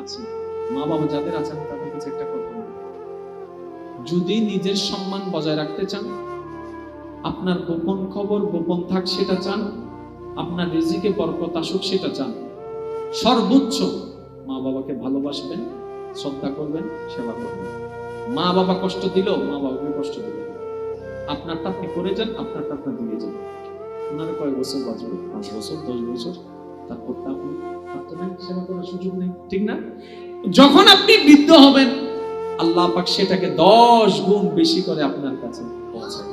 আছি। মা বাবা যাদের আছেন তাদের কাছে একটা কথা বলি, যদি নিজের সম্মান বজায় রাখতে চান, আপনার গোপন খবর গোপন থাক সেটা চান, আপনার রিজিকে বরকত আসুক সেটা চান, সর্বোচ্চ মা বাবাকে ভালোবাসবেন, শ্রদ্ধা করবেন, সেবা করবেন। মা বাবা কষ্ট দিল, মা বাবাকে কষ্ট দিবেন। আপনারটা আপনি করে যান, আপনারটা আপনি দিয়ে যান। ওনারা কয়েক বছর বাঁচবে, 5 বছর 10 বছর, তারপর তা আপনি আপনার সেবা করার সুযোগ নেই, ঠিক না? যখন আপনি বৃদ্ধ হবেন, আল্লাহ পাক সেটাকে 10 গুণ বেশি করে আপনার কাছে পৌঁছাবে।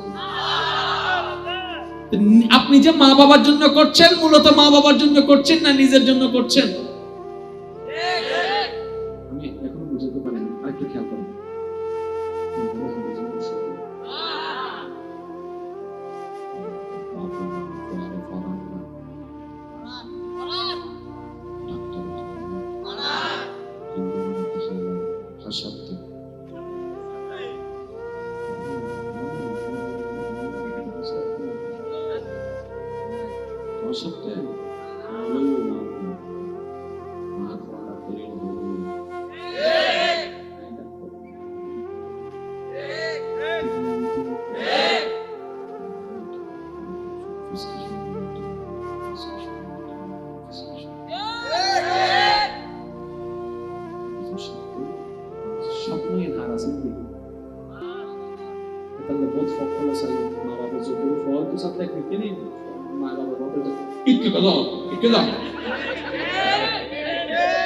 আপনি যে মা বাবার জন্য করছেন, মূলত মা বাবার জন্য করছেন না নিজের জন্য করছেন? আমি এখনো বুঝতে পারিনি, আরেকটু খেয়াল করুন।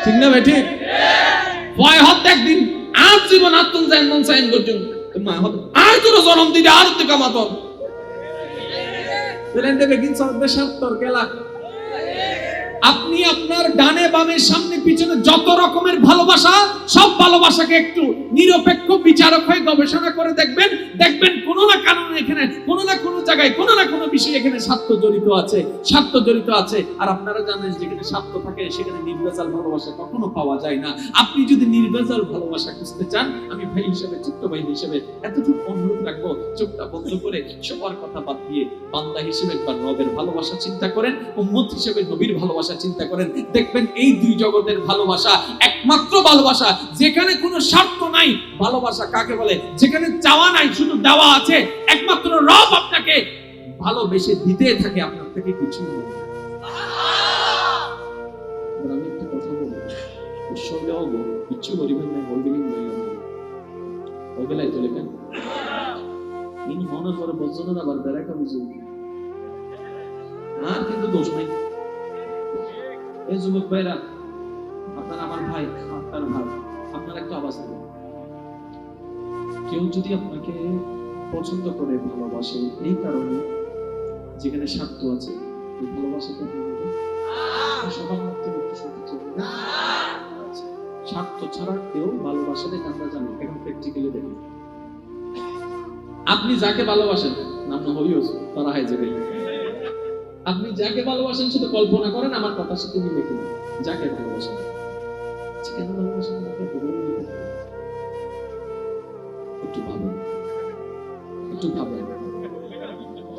ঠিক না ভাই? ঠিক। ভয় হত একদিন আর জীবন আত্মন যায় মন সাইন পর্যন্ত মা হত আর তোর জন্ম দিতে আর তো কামাত বলেন দেবে কিন সব বেশাত্তর কেলা। আপনি আপনার ডানে বামে সামনে পিছনে যত রকমের ভালোবাসা, সব ভালোবাসাকে একটু নিরপেক্ষ বিচারক হয়ে গবেষণা করে দেখবেন, দেখবেন কোনো না কারণে এখানে কোনো না কোনো জায়গায় কোনো না কোনো বিষয় এখানে স্বার্থ জড়িত আছে, স্বার্থ জড়িত আছে। আর আপনারা জানেন যেখানে স্বার্থ থাকে সেখানে নির্ভেজাল ভালোবাসা কখনো পাওয়া যায় না। আপনি যদি নির্ভেজাল ভালোবাসা খুঁজতে চান, আমি ভাই হিসেবে, ছোট্ট ভাই হিসেবে এতটুকু অনুরোধ রাখবো, চোখটা বন্ধ করে সবার কথা বাদ দিয়ে বান্দা হিসেবে একবার রবের ভালোবাসা চিন্তা করেন, উম্মত হিসেবে নবীর ভালোবাসা চিন্তা করেন। দেখবেন এই দুই জগতের ভালোবাসা একমাত্র ভালোবাসা যেখানে কোনো স্বার্থ নাই। ভালোবাসা কাকে বলে? যেখানে চাওয়া নাই, শুধু দেওয়া আছে। একমাত্র রব আপনাকে ভালোবেসে দিতে থাকে, আপনার থেকে কিছু নেই। আমি একটা কথা বলবো, সঙ্গেও কিছু করিবেন না, বলবেন না, ওই বেলায় চলে কেন ইনি মনে করে বলছেন আবার বেড়াটা বুঝে আর কিন্তু দোষ নাই। এই যুবক ভাইরা, আপনার আমার ভাই, আপনার ভাই, আপনার একটা আওয়াজ দেবেন। কেউ যদি আপনাকে পছন্দ করে, ভালোবাসে, এই কারণে যেখানে স্বার্থ আছে, এই ভালোবাসাটা সবার মধ্যে একটু স্বার্থ ছাড়া কেউ ভালোবাসে না, আমরা জানি। এখন প্র্যাকটিক্যালি দেখুন, আপনি যাকে ভালোবাসেন, নাম না হইও তারা হাই যাবে। আপনি যাকে ভালোবাসেন শুধু কল্পনা করেন, আমার কথার সাথে মিলে কিনা। যাকে ভালোবাসেন, কেন ভালোবাসেন একটু ভাবেন, একটু ভাবেন।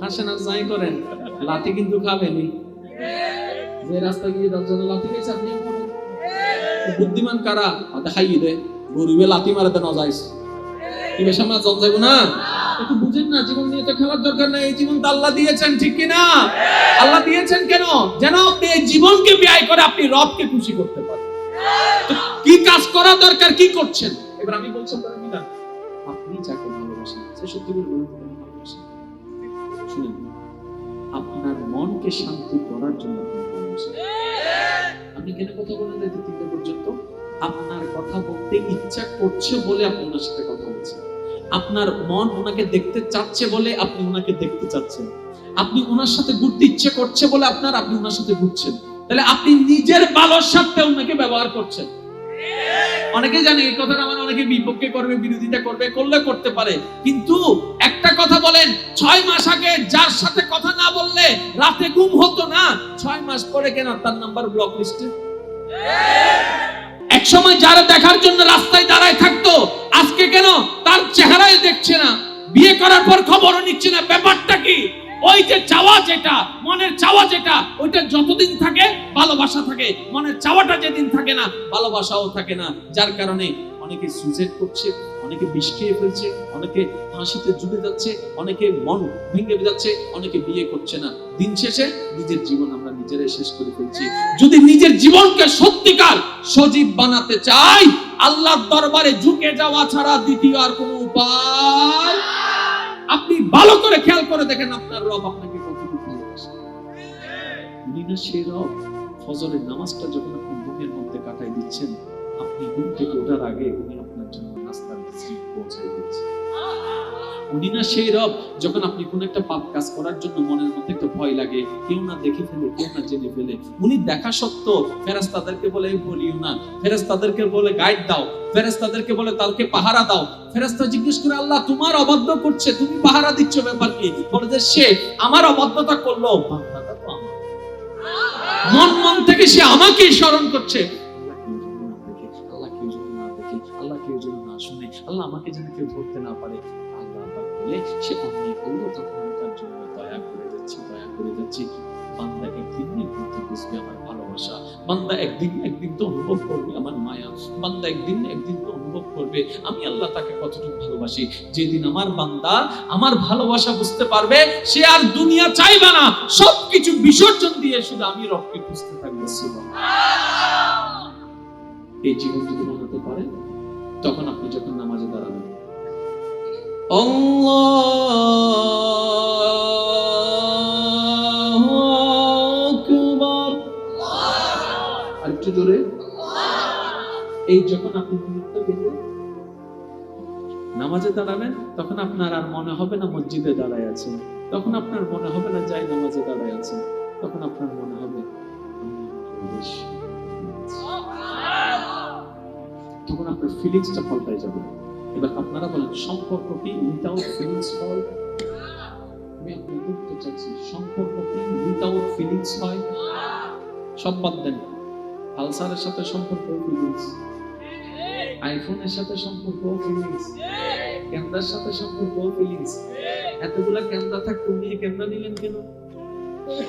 হাসেন আর যাই করেন, লাথি কিন্তু খাবেনি। যে রাস্তা গিয়ে 10 জন লাথি খেয়েছে, আপনিও খাবেন। বুদ্ধিমান কারা? দেখাই দে গরিবে লাথি মারাতে না যাইছে, কি বেশ আমরা জন যাইব না? একটু বুঝেন না, জীবন নিয়ে তো খেলার দরকার নাই। এই জীবন তো আল্লাহ দিয়েছেন, ঠিক কিনা? আল্লাহ দিয়েছেন কেন? যেন আপনি এই জীবনকে ব্যয় করে আপনি রবকে খুশি করতে পারেন। কি কাজ করা দরকার, কি করছেন? এবার আমি বলছি আপনারা, আপনি যাকে ভালোবাসেন, সে সত্যি করে ভালোবাসেন, শুনেন, আপনার মনকে শান্তি করার জন্য আপনি ভালোবাসেন। আপনি কেন কথা বলেন না 3টা পর্যন্ত? আপনার কথা বলতে ইচ্ছা করছে বলে আপনি ওনার সাথে কথা বলছেন। আপনার মন ওনাকে দেখতে চাচ্ছে বলে আপনি ওনাকে দেখতে চাচ্ছেন। আপনি ওনার সাথে ঘুরতে ইচ্ছে করছে বলে আপনি ওনার সাথে ঘুরছেন। তাহলে আপনি নিজের ভালোর স্বার্থে ওনাকে ব্যবহার করছেন। অনেকে জানে এই কথাটা, আমার অনেকে বিপক্ষে করবে, বিরোধিতা করবে, করলে করতে পারে। কিন্তু একটা কথা বলেন, 6 মাস আগে যার সাথে কথা না বললে রাতে ঘুম হতো না, 6 মাস পরে কেন তার নাম্বার ব্লক লিস্টে? এক সময় যারা দেখার জন্য রাস্তায় দাঁড়ায় থাকতো, আজকে কেন তার চেহারাই দেখছে না? বিয়ে করার পর খবরও নিচ্ছে না। ব্যাপারটা কি? ওই যে চাওয়া যেটা, মনের চাওয়া যেটা, ওইটা যতদিন থাকে ভালোবাসা থাকে, মনের চাওয়াটা যেদিন থাকে না ভালোবাসাও থাকে না। যার কারণে অনেকে সুইসাইড করছে, অনেকে বিষ খেয়ে ফেলছে, অনেকে ফাঁসিতে ঝুলে যাচ্ছে, অনেকে মন ভেঙে যাচ্ছে, অনেকে বিয়ে করছে না। দিন শেষে নিজের জীবন আমরা নিজেরাই শেষ করে ফেলছি। যদি নিজের জীবনকে সত্যিকার সজীব বানাতে চাই, আল্লাহর দরবারে ঝুঁকে যাওয়া ছাড়া দ্বিতীয় আর কোনো উপায়। আপনি ভালো করে খেয়াল করে দেখেন আপনার রব আপনাকে কতটুকু ভালোবাসে। উনি না সেই রব, ফজরের নামাজটা যখন আপনি ঘুমের মধ্যে কাটাই দিচ্ছেন, আপনি ঘুম থেকে ওঠার আগে উনি আপনার জন্য নাস্তার রিজিক পৌঁছায় দিচ্ছেন। উনি না সেই রব, যখন আপনি কোন একটা পাপ কাজ করার জন্য মনের মধ্যে একটা ভয় লাগে, কেউ না দেখে ফেলে, কেউ না জেনে ফেলে, উনি দেখা সত্ত্বেও ফেরেশতাদেরকে বলে বলিও না, ফেরেশতাদেরকে বলে গাইড দাও, ফেরেশতাদেরকে বলে তালকে পাহারা দাও। ফেরেশতা জিজ্ঞেস করে, আল্লাহ তোমার অবাধ্য করছে, তুমি পাহারা দিচ্ছ, ব্যাপার কি? বলে যে সে আমার অবাধ্যতা করলো, বান্দাটা তো আমার। মন থেকে সে আমাকেই স্মরণ করছে। আল্লাহ কেউ যেন না শুনে, আল্লাহ আমাকে যেন কেউ ধরতে না পারে। আল্লাহ বলে সে অন্যায় করলো, তখন আমি তার জন্য দয়া করে যাচ্ছি। বান্দা একদিন বুঝবে আমার ভালোবাসা, বান্দা একদিন তো অনুভব করবে আমার মায়া, বান্দা একদিন তো অনুভব করবে আমি আল্লাহ তাকে কতটুকু ভালোবাসি। যেদিন আমার বান্দা আমার ভালোবাসা বুঝতে পারবে, সে আর দুনিয়া চাইবে না, সবকিছু বিসর্জন দিয়ে শুধু আমি রবকে বুঝতে থাকবে। এই জীবন যদি বানাতে পারেন, তখন আপনি যখন নামাজে দাঁড়াবেন, আল্লাহু আকবার, আরেকটু জোরে, এই যখন আপনি নামাজে দাঁড়াবেন, তখন আপনার আর মনে হবে না মসজিদে দাঁড়ায় আছেন, তখন আপনার মনে হবে না যাই নামাজে দাঁড়ায় আছেন, তখন আপনার মনে হবে তখন আপনার ফিলিংসটা পাল্টাই যাবে। এবার আপনারা বলেন, সম্পর্ক কি উইদাউট ফিলিংস হয়? আমি আপনাদের বলতে চাচ্ছি, সম্পর্ক কি উইদাউট ফিলিংস হয়? সব বাদ দেন, পালসারের সাথে সম্পর্ক ফিলিংস, আইফোনের সাথে সম্পর্ক ফিলিংস, ক্যামেরার সাথে সম্পর্ক ফিলিংস। এতগুলা ক্যামেরা থাকতে নিয়ে ক্যামেরা নিলেন কেন?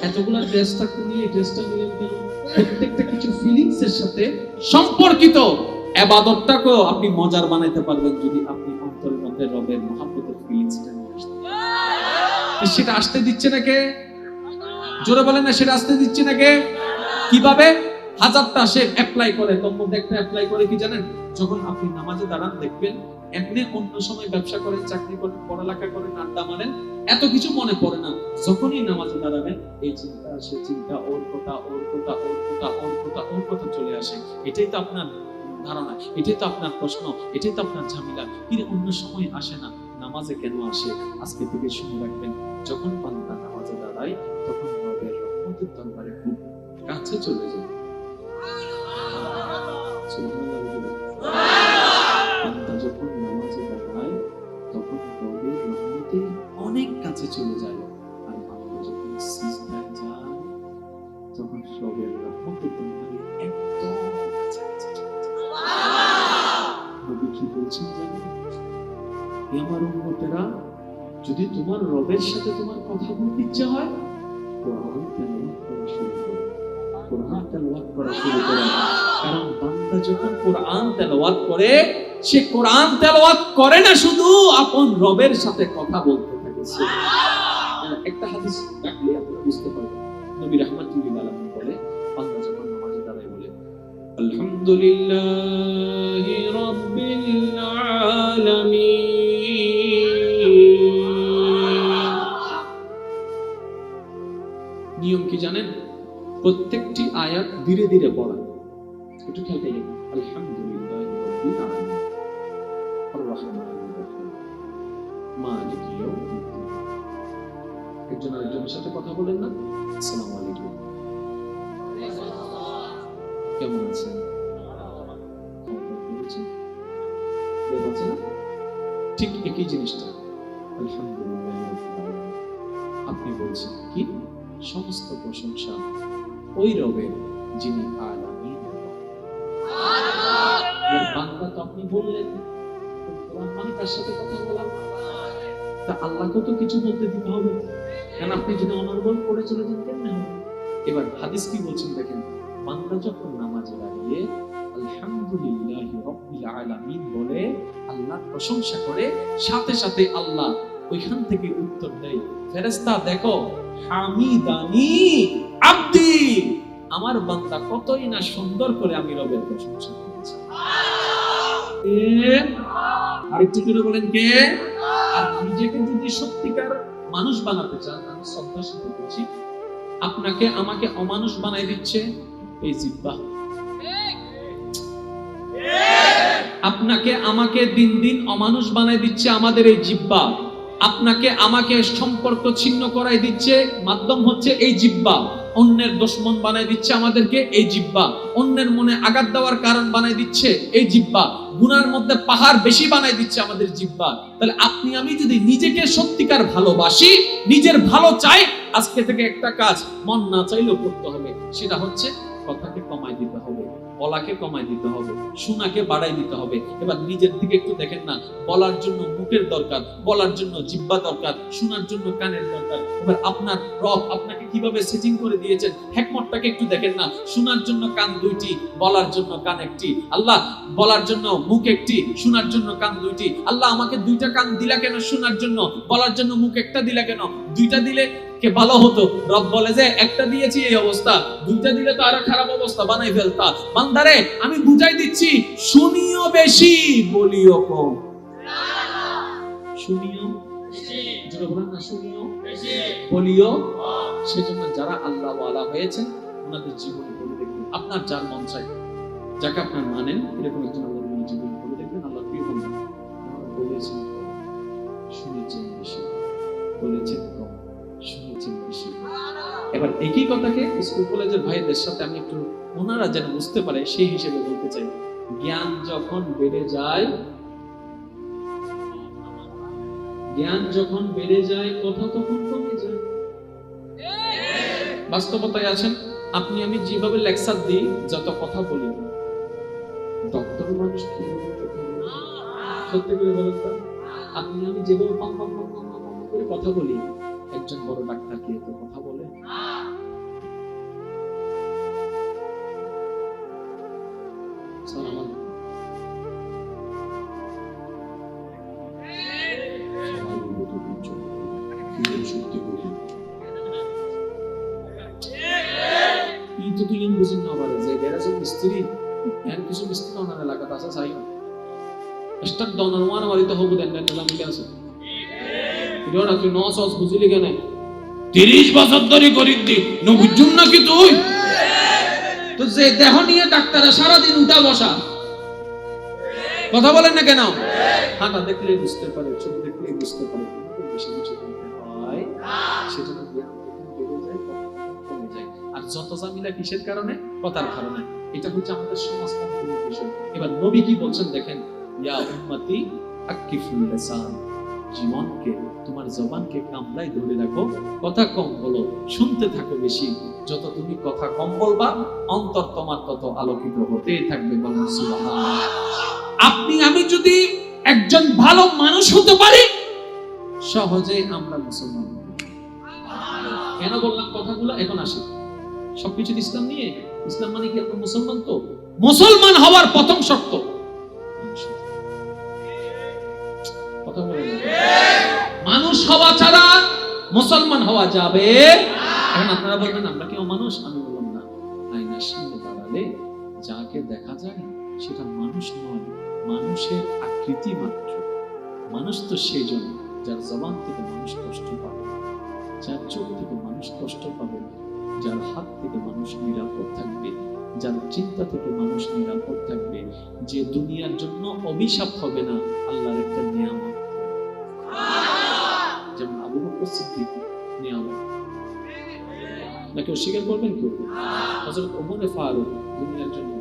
এতগুলা ড্রেস থাকতে নিয়ে ড্রেসটা নিলেন কেন? প্রত্যেকটা কিছু ফিলিংস এর সাথে সম্পর্কিত। ইবাদতটাকেও আপনি মজার বানাইতে পারবেন যদি আপনি অন্তরের মধ্যে রবের মহব্বতের ফিলিংসটা নিয়ে আসতে। সেটা আসতে দিচ্ছে না কে? জোরে বলেন না, সেটা আসতে দিচ্ছে না কে? কিভাবে? হাজারটা সে অ্যাপ্লাই করে, তোর মধ্যে একটা অ্যাপ্লাই করে কি জানেন? যখন আপনি নামাজে দাঁড়ান, দেখবেন এমনি অন্য সময় ব্যবসা করেন, চাকরি করেন, পড়ালেখা করেন, আড্ডা মারেন, এত কিছু মনে পড়ে না। যখনই নামাজে দাঁড়াবেন, এই চিন্তা সে চিন্তা, ওর কথা চলে আসে। এটাই তো আপনার ধারণা, এটাই তো আপনার প্রশ্ন, এটাই তো আপনার ঝামেলা। কিন্তু অন্য সময় আসে না, নামাজে কেন আসে? আজকে থেকে শুনে রাখবেন, যখন বান্দা নামাজে দাঁড়ায়, তখন রবের রহমতের দরবারে খুব কাছে চলে যায়। বান্দা যখন নামাজে দাঁড়ায়, তখন রবের রহমতের অনেক কাছে চলে যায়। আর বান্দা যখন সিজদায় যায়, তখন রবের রহমতের দরবারে একদম কাছাকাছি চলে যায়। নবী কি বলছেন জানেন? আমার উম্মতেরা, যদি তোমার রবের সাথে তোমার কথা বলতে ইচ্ছা হয়, কোরআন তেলাওয়াত করা শুরু করো। কোরআন তেলাওয়াত করা শুরু করো। কারণ বান্দা যখন কোরআন তেলাওয়াত করে, সে কোরআন তেলাওয়াত করে না শুধু, আপন রবের সাথে কথা বলতে থাকে। একটা হাদিস রাখলে আপনি বুঝতে পারবেন। নবী রাহমাতুল্লাহি আলাইহি বলে, বান্দা যখন নামাজে দাঁড়ায় বলে, আলহামদুলিল্লাহি রাব্বিল আলামিন। নিয়ম কি জানেন? প্রত্যেকটি আয়াত ধীরে ধীরে পড়া। একটু খেয়াল করবেন, আলহামদুলিল্লাহি রাব্বিল আলামিন, আর রাহমানির রহিম, মালিকি ইয়াউমিদ্দিন। একজন আরেকজনের সাথে কথা বলেন না, আসসালামু আলাইকুম, কেমন আছেন, ঠিক একই জিনিসটা আলহামদুলিল্লাহ। আপনি বলছেন কি? সমস্ত প্রশংসা ওই রবের যিনি আলামিন। বান্দা তো আপনি বললেন, কোরআন মানে কার সাথে কথা বলা? তা আল্লাহকে তো কিছু বলতে দিতে হবে, কারণ আপনি যদি অনর্গল করে চলে যান কেমনে হবে? এবার হাদিস কি বলছেন দেখেন, বান্দা যখন নামাজে দাঁড়িয়ে আলহামদুলিল্লাহি রাব্বিল আলামিন বলে আল্লাহর প্রশংসা করে, সাথে সাথে আল্লাহ ওইখান থেকে উত্তর দেয়, ফেরেশতা দেখো হামিদানি আব্দি, আমার বান্দা কতই না সুন্দর করে আমি রবের প্রশংসা করেছি। আরেকটু জোরে বলেন কে? আর নিজেকে যদি সত্যিকার মানুষ বানাতে চান, আমি শ্রদ্ধার সাথে বলছি, আপনাকে আমাকে অমানুষ বানাই দিচ্ছে এই জিহ্বা। আপনাকে আমাকে দিন দিন অমানুষ বানাই দিচ্ছে আমাদের এই জিহ্বা। আপনাকে আমাকে সম্পর্ক ছিন্ন করাই দিচ্ছে মাধ্যম হচ্ছে এই জিহ্বা। অন্যের দুশমন বানাই দিচ্ছে আমাদেরকে এই জিহ্বা। অন্যের মনে আঘাত দেওয়ার কারণ বানাই দিচ্ছে এই জিহ্বা। গুনার মধ্যে পাহাড় বেশি বানাই দিচ্ছে আমাদের জিহ্বা। তাহলে আপনি আমি যদি নিজেকে সত্যিকার ভালোবাসি, নিজের ভালো চাই, আজকে থেকে একটা কাজ মন না চাইলেও করতে হবে, সেটা হচ্ছে কথাকে কমাই দিতে হবে, বলাকে কমাই দিতে হবে, শোনাকে বাড়াই দিতে হবে। এবার নিজের দিকে একটু দেখেন না, বলার জন্য মুখের দরকার, বলার জন্য জিহ্বা দরকার, শোনার জন্য কানের দরকার। এবার আপনার রব আপনাকে কিভাবে সেটিং করে দিয়েছেন, হিকমতটাকে একটু দেখেন না। শোনার জন্য কান দুইটি, বলার জন্য কান একটি। আল্লাহ বলার জন্য মুখ একটি, শোনার জন্য কান দুইটি। আল্লাহ আমাকে দুইটা কান দিলা কেন? শোনার জন্য। বলার জন্য মুখ একটা দিলা কেন? দুইটা দিলে কে ভালো হতো। রব বলে যে একটা দিয়েছি এই অবস্থা, দুইটা দিলে তো আরো খারাপ অবস্থা বানাই ফেলতা। বান্দারে আমি বুঝাই দিচ্ছি, শুনিও বেশি বলিও কম। শুনিও বেশি, জোরে বলেন না, শুনিও বেশি বলিও। সেজন্য যারা আল্লাহ ওয়ালা হয়েছেন ওনাদের জীবনে বলে দেখবেন, আপনার যার মন চাই, যাকে আপনার মানেন, এরকম একজন আল্লাহর ওলি জীবনে বলে দেখবেন, আল্লাহ প্রিয় বান্দা বলেছেন কম, শুনেছেন বেশি, বলেছেন কম, শুনেছেন বেশি। এবার একই কথাকে স্কুল কলেজের ভাইদের সাথে আমি একটু ওনারা যেন বুঝতে পারে সেই হিসেবে বলতে চাই, জ্ঞান যখন বেড়ে যায়, জ্ঞান যখন বেড়ে যায়, কথা তখন কমে যায়। বাস্তবতায় আছেন, আপনি আমি যেভাবে লেকচার দিই, যত কথা বলি, ডক্টর মানুষ কিভাবে সত্যি করে বলেন তো, আপনি আমি যেভাবে পম পম পম পম পম করে কথা বলি, একজন বড় ডাক্তার কি এত কথা বলে? মিস্ত্রি কিছু মিস্ত্রি ওনার এলাকাতে আছে, চাই স্টাক ডাউন ওয়ান ওয়ারিতে হবু দেন দেন নাম কি আছে ইডোরা তুই 900 বুঝলি কেন 30 বছর ধরে করি দি ন বুঝুম না কি তুই তো যে দেহ নিয়ে ডাক্তাররা সারা দিন উঠা বসা কথা বলেন না কেন? হাঁটা দেখলেই বুঝতে পারে, ছবি দেখলেই বুঝতে পারে, বেশি কিছু বলতে হয় সেজন্য জ্ঞান বেড়ে যায়, কমে যায়। আর যত ঝামেলা কিসের কারণে? কথার কারণে। এটা হচ্ছে আমাদের সমাজতান্ত্রিক বিষয়। এবার নবী কি বলছেন দেখেন, ইয়া উম্মতি আকিফুল লিসান, জীবনকে তোমার জবানকে কামড়াই ধরে রাখো, কথা কম বলো, শুনতে থাকো বেশি। যত তুমি কথা কম বলবা, অন্তর তোমার তত আলোকিত হতেই থাকবে। বলেন সুবহানাল্লাহ। আপনি আমি যদি একজন ভালো মানুষ হতে পারি, সহজেই আমরা মুসলমান। কেন বললাম কথাগুলো? এখন আসি সবকিছু ইসলাম নিয়ে। ইসলাম মানে কি আমরা মুসলমান? তো মুসলমান হওয়ার প্রথম শর্ত কথা বলে মানুষ হওয়া ছাড়া মুসলমান হওয়া যাবে। এখন আপনারা বলবেন আমরা কি অমানুষ? আমি বললাম না, আয়নার সামনে দাঁড়ালে যাকে দেখা যায় সেটা মানুষ নয়, মানুষের আকৃতি মাত্র। মানুষ তো সেই জন্য যার জবান থেকে মানুষ কষ্ট পাবে, যার চোখ থেকে মানুষ কষ্ট পাবে, যার হাত থেকে মানুষ নিরাপদ থাকবে, যার চিন্তা থেকে মানুষ নিরাপদ থাকবে, যে দুনিয়ার জন্য অভিশাপ হবে না, আল্লাহর একটা নিয়ামত। যেমন আবু বকর সিদ্দিক নিয়ামত, নাকি অস্বীকার করবেন কেউ? হযরত ওমর ফারুক দুনিয়ার জন্য,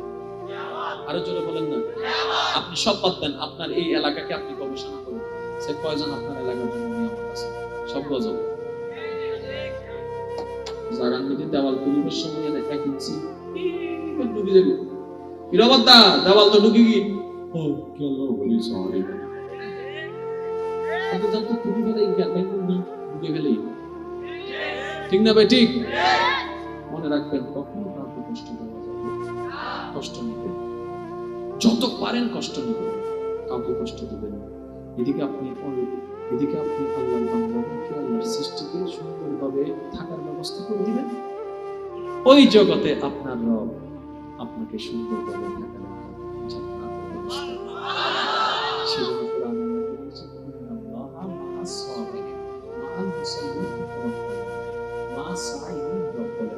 আরো জোরে বলেন না। আপনি সব বাদ দেন, আপনার এই এলাকাকে আপনি গবেষণা করুন, সে কয়জন আপনার এলাকার জন্য নিয়ামত আছে? সব গজব। জাগান মিটি দেওয়াল পরিবেশ সময় এনে এক ইঞ্চি ডুবে যাবে, দেওয়াল তো ঢুকে গিয়ে ও কি আল্লাহ বলি সরি এত জান তো তুমি ফেলে জ্ঞান না বুঝে ফেলেই, ঠিক না ভাই? ঠিক। মনে রাখবেন কখনো কাউকে কষ্ট দেওয়া যাবে, কষ্ট নেবেন, যত পারেন কষ্ট নেবেন, কাউকে কষ্ট দেবেন না। এদিকে আপনি আল্লাহর বান্দাদেরকে, আল্লাহর সৃষ্টিকে সুন্দরভাবে থাকার ব্যবস্থা করে দিবেন। ওই জগতে আপনার রব আপনাকে সুন্দরভাবে থাকার সেজন্য কোরআন বলেছে ইন্নাল্লাহা মা'আস সাবিরিন মা'আল মুসাল্লিন মা'আস সাইরিন। রব বলে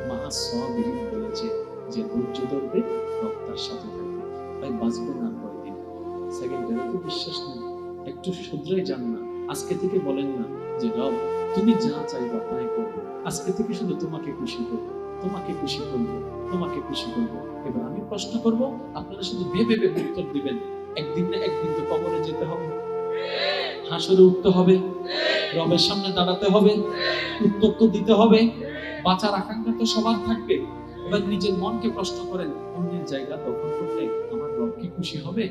মা'আস সাবিরিন বলেছে যে ধৈর্য ধরবে রব তার সাথে থাকবে। তাই বাঁচবে না কয়দিন, সেকেন্ডারি তো বিশ্বাস নেই, একটু শুধরে যান না। আজকে থেকে বলেন না যে রব তুমি যা চাইবা তাই করবে, আজকে থেকে শুধু তোমাকে খুশি করবো, তোমাকে খুশি করবো, তোমাকে খুশি করবো। এবার আমি প্রশ্ন করব, আপনারা শুধু ভেবে ভেবে উত্তর দিবেন। একদিন না একদিন তো কবরে যেতে হবে, হাসরে উঠতে হবে, রবের সামনে দাঁড়াতে হবে, উত্তর তো দিতে হবে। বাঁচার আকাঙ্ক্ষা তো সবার থাকবে। এবার নিজের মনকে প্রশ্ন করেন, অন্যের জায়গা দখল করলে আমার রব কি খুশি হবে?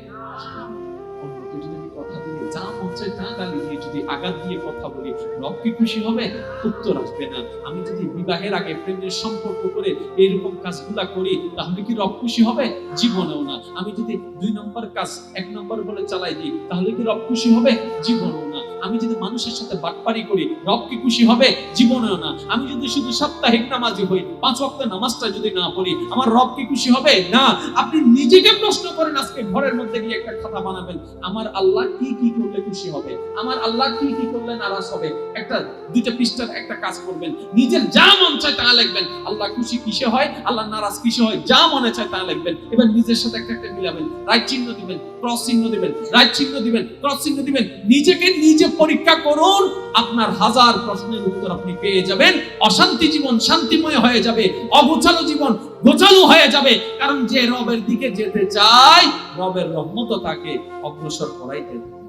অন্যকে যদি আমি কথা দিয়ে যা মন চাই তা গালি দিয়ে যদি আঘাত দিয়ে কথা বলি, রব কি খুশি হবে? উত্তর আসবে না। আমি যদি বিবাহের আগে প্রেমের সম্পর্ক করে এইরকম কাজগুলা করি, তাহলে কি রব খুশি হবে? জীবনেও না। আমি যদি 2 নম্বর কাজ 1 নম্বর বলে চালাই দিই, তাহলে কি রব খুশি হবে? জীবনেও না। আমি যদি মানুষের সাথে বাটপারি করি, রব কি খুশি হবে? জীবনেও না। আমি যদি শুধু সাপ্তাহিক নামাজি হই, 5 ওয়াক্ত নামাজটা যদি না পড়ি, আমার রব কি খুশি হবে? না। আপনি নিজেকে প্রশ্ন করেন, আজকে ঘরের মধ্যে গিয়ে একটা খাতা বানাবেন, আমার আল্লাহ কি কি করলে খুশি হবে, আমার আল্লাহ কি কি করলে নারাজ হবে। একটা 2টা পৃষ্ঠার একটা কাজ করবেন, নিজের যা মন চায় তা লিখবেন। আল্লাহ খুশি কিসে হয়, আল্লাহ নারাজ কিসে হয়, যা মনে চায় তা লিখবেন। এবার নিজের সাথে একটা একটা মিলাবেন, রাইট চিহ্ন দিবেন, ক্রস চিহ্ন দিবেন, রাইট চিহ্ন দিবেন, ক্রস চিহ্ন দিবেন। নিজেকে নিজে পরীক্ষা করুন, আপনার 1000 প্রশ্নের উত্তর আপনি পেয়ে যাবেন। অশান্তি জীবন শান্তিময় হয়ে যাবে, অগোছালো জীবন গোছালো হয়ে যাবে। কারণ যে রবের দিকে যেতে চায়, রবের রহমত তাকে অগ্রসর করাইতে থাকে।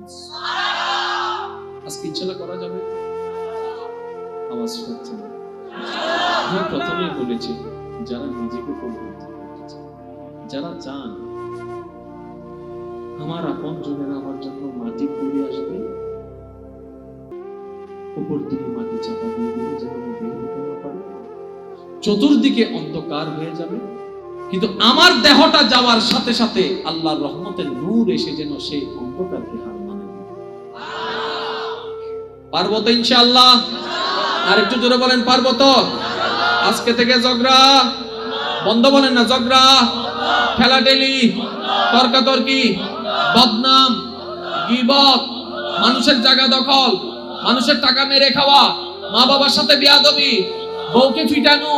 আজকে ইনশাআল্লাহ করা যাবে। আওয়াজ হচ্ছে না। আমি প্রথমেই বলেছি, যারা নিজেকে পরিবর্তন করতে চান, যারা চান আমার আপনজনেরা আমার জন্য মাটি কুড়িয়ে আসবে, উপর থেকে মাটি চাপা দিয়ে দিলে যেন আমি বের হতে না পারি, চতুর্দিকে অন্ধকার হয়ে যাবে, কিন্তু আমার দেহটা যাওয়ার সাথে সাথে আল্লাহর রহমতের নূর এসে যেন সেই অন্ধকারকে হার মানে। পারবো তো ইনশাআল্লাহ? আর একটু জোরে বলেন, পারবো তো? আজকে থেকে ঝগড়া বন্ধ, বলেন না, ঝগড়া, ঠেলাঠেলি, তর্কাতর্কি, বদনাম, গীবত, মানুষের জায়গা দখল, মানুষের টাকা মেরে খাওয়া, মা বাবার সাথে বিয়াদবি, বউকে ফিটানো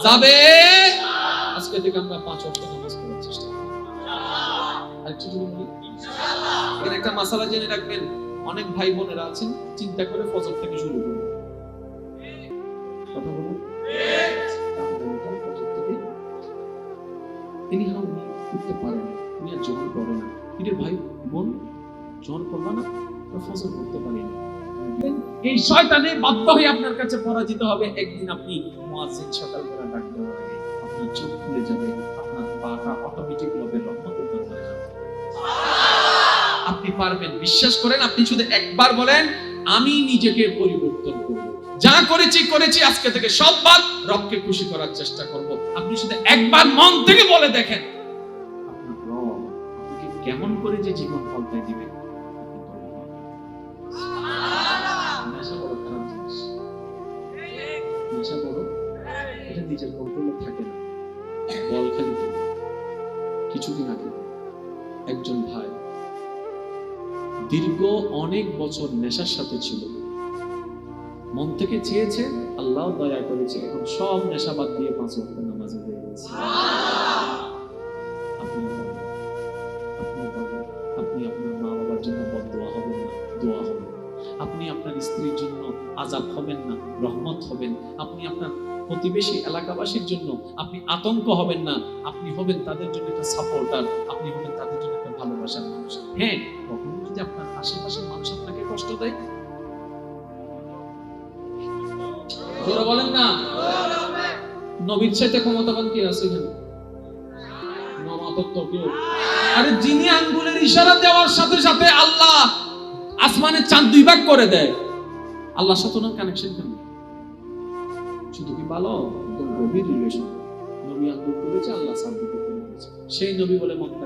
যাবে। আজকে থেকে আমরা 5 ওয়াক্ত নামাজ পড়ার চেষ্টা করব। আর একটু যদি বলি, এখানে একটা মাসালা জেনে রাখবেন, অনেক ভাই বোনেরা আছেন চিন্তা করে ফজর থেকে শুরু করুন, কথা বলুন, ফজর থেকে তিনি উঠতে পারেন, তিনি আর জোহর পড়ে না। কিন্তু ভাই বোন, জোহর পড়বা না, ফজর পড়তে পারি না, এই শয়তানে বাধ্য হয়ে আপনার কাছে পরাজিত হবে। একদিন আপনি মুয়াজ্জিন সকালবেলা ডাক দেওয়ার আগে আপনার চোখ খুলে যাবে, আপনার পাটা অটোমেটিক রবের রহমতের দরবারে যাবে। আপনি পারবেন, বিশ্বাস করেন। আপনি শুধু একবার বলেন, আমি নিজেকে পরিবর্তন করব, যা করেছি করেছি, আজকে থেকে সব বাদ, রবকে খুশি করার চেষ্টা করব। আপনি শুধু একবার মন থেকে বলে দেখেন, আপনার রব আপনাকে কেমন করে যে জীবন পাল্টায় দিবে। এটা নিজের কন্ট্রোলে থাকে না, বল খালি। কিছুদিন আগে একজন ভাই দীর্ঘ অনেক বছর নেশার সাথে ছিল, মন থেকে চেয়েছে, আল্লাহ দয়া করেছে, এখন সব নেশা বাদ দিয়ে 5 ওয়াক্ত নামাজে হয়ে গেছে। আপনি আপনার মা বাবার জন্য বদদোয়া হবেন না, দোয়া হবেন। আপনি আপনার স্ত্রীর জন্য আযাব হবেন না, রহমত হবেন। আপনি আপনার প্রতিবেশী এলাকাবাসীর জন্য আপনি আতঙ্ক হবেন না, আপনি হবেন তাদের জন্য একটা সাপোর্টার, আপনি হবেন তাদের জন্য একটা ভালোবাসার মানুষ। হ্যাঁ, কখনো যদি আপনার আশেপাশের মানুষ আপনাকে কষ্ট দেয়, জোরে বলেন না, নবীর চাইতে ক্ষমতাবান কে আছে এখানে? আরে যিনি আঙ্গুলের ইশারা দেওয়ার সাথে সাথে আল্লাহ আসমানের চাঁদ 2 ভাগ করে দেয়, আল্লাহর সাথে ওনার কানেকশন কেন? শুধু কি ভালো? একদম গভীর রিলেশন। নবী আঙ্গুল করেছে, আল্লাহ সাথে করেছে, সেই নবী বলে মক্কায়